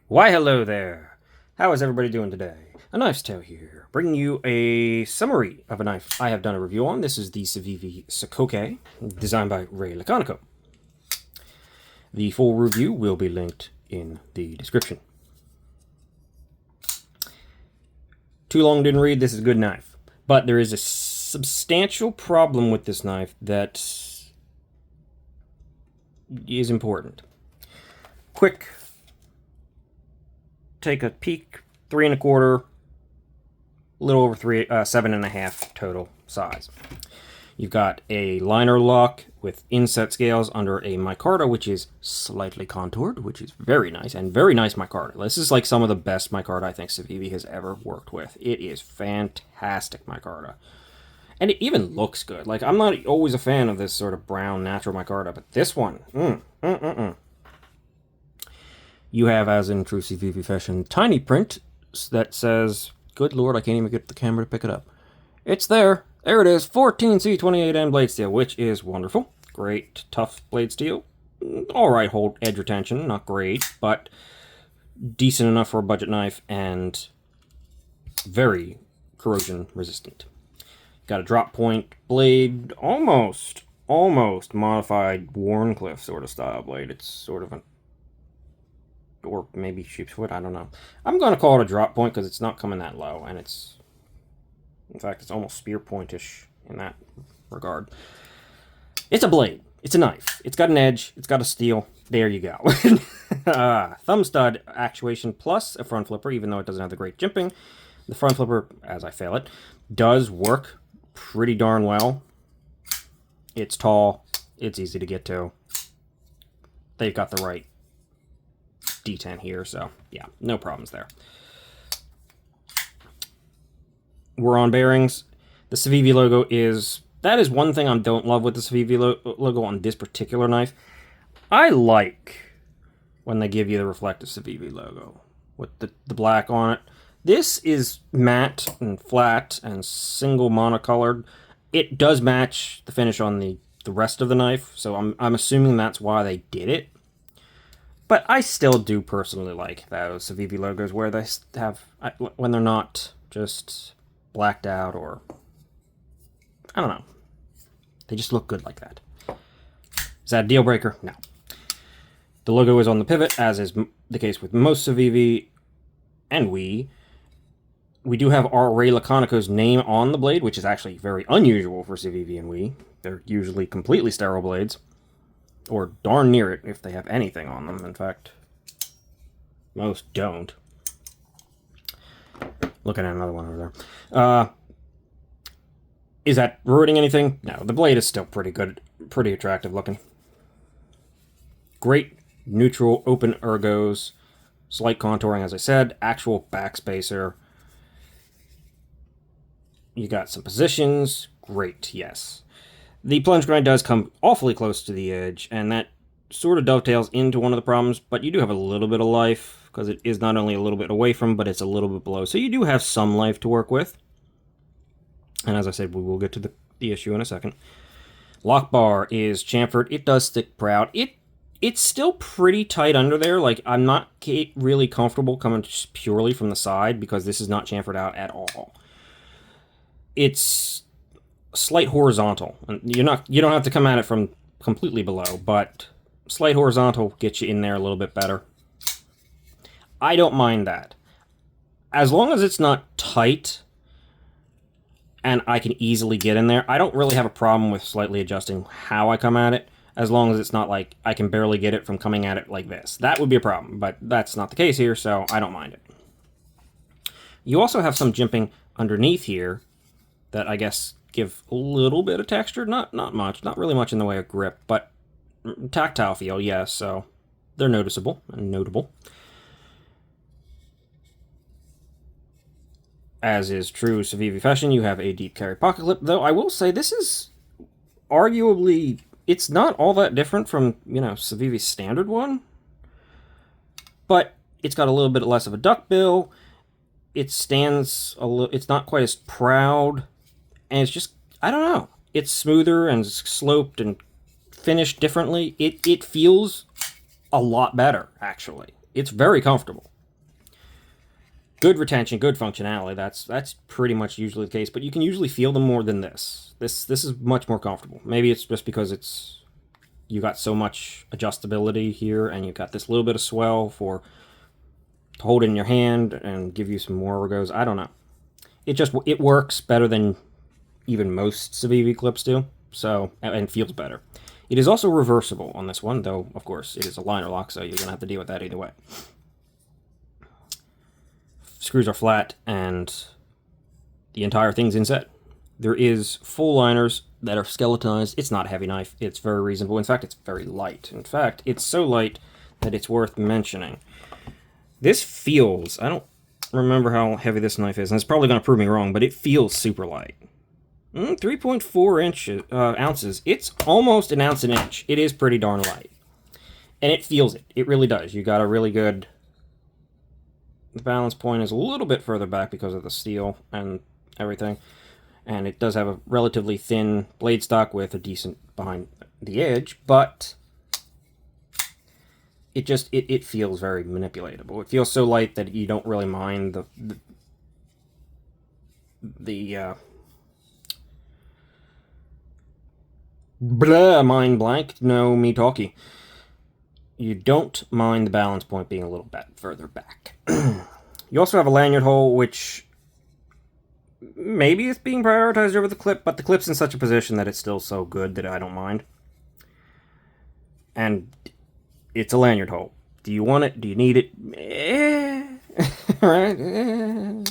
Why hello there! How is everybody doing today? A Knife's Tale here, bringing you a summary of a knife I have done a review on. This is the Civivi Sokoke, designed by Ray Laconico. The full review will be linked in the description. Too long didn't read, this is a good knife. But there is a substantial problem with this knife that is important. Quick take a peek. 3 1/4, a little over 7.5 total size. You've got a liner lock with inset scales under a micarta, which is slightly contoured, which is very nice, and very nice micarta. This is like some of the best micarta I think Civivi has ever worked with. It is fantastic micarta. And it even looks good. Like, I'm not always a fan of this sort of brown natural micarta, but this one, You have, as in true Civivi fashion, tiny print that says, good lord, I can't even get the camera to pick it up. It's there. There it is. 14C28N blade steel, which is wonderful. Great, tough blade steel. Alright, hold edge retention. Not great, but decent enough for a budget knife and very corrosion resistant. Got a drop point blade, almost modified Warncliffe sort of style blade. It's sort of an, or maybe sheepswood, I don't know. I'm going to call it a drop point because it's not coming that low, and it's, in fact, it's almost spear pointish in that regard. It's a blade. It's a knife. It's got an edge. It's got a steel. There you go. Thumb stud actuation plus a front flipper, even though it doesn't have the great jimping. The front flipper, as I fail it, does work pretty darn well. It's tall. It's easy to get to. They've got the right D10 here, so yeah, no problems there. We're on bearings. The Civivi logo is, that is one thing I don't love with the Civivi logo on this particular knife. I like when they give you the reflective Civivi logo with the black on it. This is matte and flat and single monocolored. It does match the finish on the rest of the knife, so I'm assuming that's why they did it. But I still do personally like those Civivi logos where they have, when they're not just blacked out or, I don't know. They just look good like that. Is that a deal breaker? No. The logo is on the pivot, as is the case with most Civivi, and we do have our Ray Laconico's name on the blade, which is actually very unusual for Civivi and we. They're usually completely sterile blades. Or darn near it if they have anything on them. In fact, most don't. Looking at another one over there. Is that ruining anything? No, the blade is still pretty good, pretty attractive looking. Great neutral open ergos, slight contouring as I said, actual backspacer. You got some positions, great, yes. The plunge grind does come awfully close to the edge, and that sort of dovetails into one of the problems, but you do have a little bit of life, because it is not only a little bit away from, but it's a little bit below. So you do have some life to work with. And as I said, we will get to the issue in a second. Lock bar is chamfered. It does stick proud. It's still pretty tight under there. Like, I'm not really comfortable coming just purely from the side, because this is not chamfered out at all. It's slight horizontal, and you don't have to come at it from completely below, but slight horizontal gets you in there a little bit better. I don't mind that, as long as it's not tight and I can easily get in there. I don't really have a problem with slightly adjusting how I come at it, as long as it's not like I can barely get it from coming at it like this. That would be a problem, but that's not the case here, so I don't mind it. You also have some jimping underneath here that I guess give a little bit of texture, not much, not really much in the way of grip, but tactile feel, yes, so they're noticeable and notable. As is true Civivi fashion, you have a deep carry pocket clip, though I will say this is arguably, it's not all that different from, Civivi's standard one, but it's got a little bit less of a duckbill, it stands a little, it's not quite as proud, and it's just, I don't know. It's smoother and sloped and finished differently. It feels a lot better, actually. It's very comfortable. Good retention, good functionality. That's pretty much usually the case, but you can usually feel them more than this. This is much more comfortable. Maybe it's just because you got so much adjustability here, and you've got this little bit of swell to hold it in your hand and give you some more ergos. I don't know. It works better than even most Civivi clips do, so, and feels better. It is also reversible on this one, though, of course, it is a liner lock, so you're going to have to deal with that either way. Screws are flat, and the entire thing's inset. There is full liners that are skeletonized. It's not a heavy knife. It's very reasonable. In fact, it's very light. In fact, it's so light that it's worth mentioning. This feels... I don't remember how heavy this knife is, and it's probably going to prove me wrong, but it feels super light. 3.4 ounces. It's almost an ounce an inch. It is pretty darn light. And it feels it. It really does. You got a really good... The balance point is a little bit further back because of the steel and everything. And it does have a relatively thin blade stock with a decent behind the edge, but it feels very manipulatable. It feels so light that you don't really mind mind blank, no me talkie. You don't mind the balance point being a little bit further back. You also have a lanyard hole, which maybe it's being prioritized over the clip, but the clip's in such a position that it's still so good that I don't mind. And it's a lanyard hole. Do you want it? Do you need it? Right?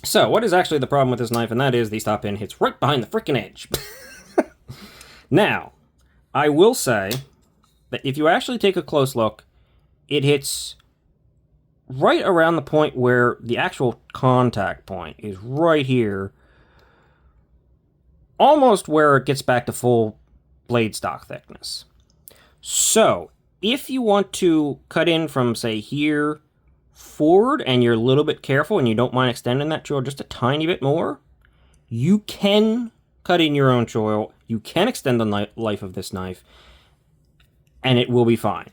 So, what is actually the problem with this knife? And that is the stop pin hits right behind the freaking edge. Now, I will say that if you actually take a close look, it hits right around the point where the actual contact point is right here, almost where it gets back to full blade stock thickness. So, if you want to cut in from, say, here forward, and you're a little bit careful and you don't mind extending that choil just a tiny bit more, you can cut in your own choil, you can extend the life of this knife, and it will be fine.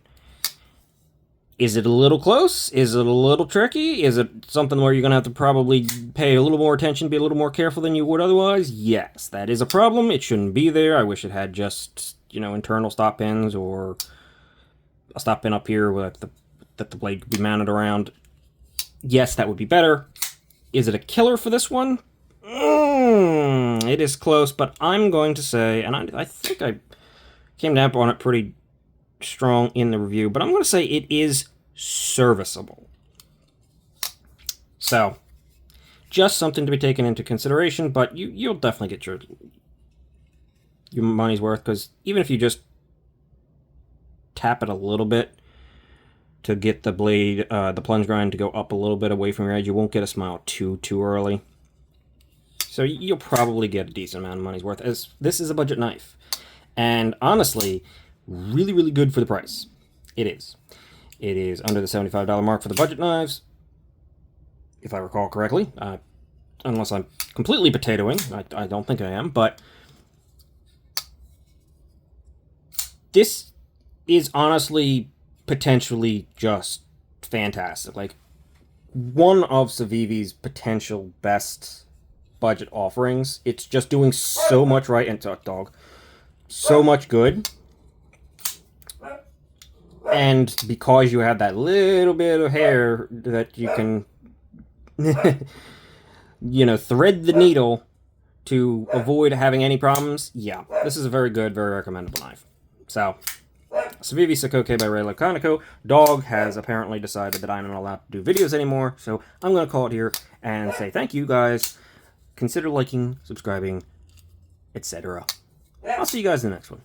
Is it a little close? Is it a little tricky? Is it something where you're going to have to probably pay a little more attention, be a little more careful than you would otherwise? Yes, that is a problem. It shouldn't be there. I wish it had just, internal stop pins or a stop pin up here that the blade could be mounted around. Yes, that would be better. Is it a killer for this one? It is close, but I'm going to say, and I think I came down on it pretty strong in the review, but I'm going to say it is serviceable. So, just something to be taken into consideration, but you'll definitely get your money's worth, because even if you just tap it a little bit to get the blade, the plunge grind to go up a little bit away from your edge, you won't get a smile too early. So you'll probably get a decent amount of money's worth, as this is a budget knife. And honestly, really, really good for the price. It is. It is under the $75 mark for the budget knives, if I recall correctly. Unless I'm completely potatoing. I don't think I am, but this is honestly potentially just fantastic. Like, one of Civivi's potential best budget offerings. It's just doing so much right, and so much good. And because you have that little bit of hair that you can, thread the needle to avoid having any problems, yeah, this is a very good, very recommendable knife. So, Civivi Sokoke by Ray Laconico. Dog has apparently decided that I'm not allowed to do videos anymore, so I'm going to call it here and say thank you guys. Consider liking, subscribing, etc. I'll see you guys in the next one.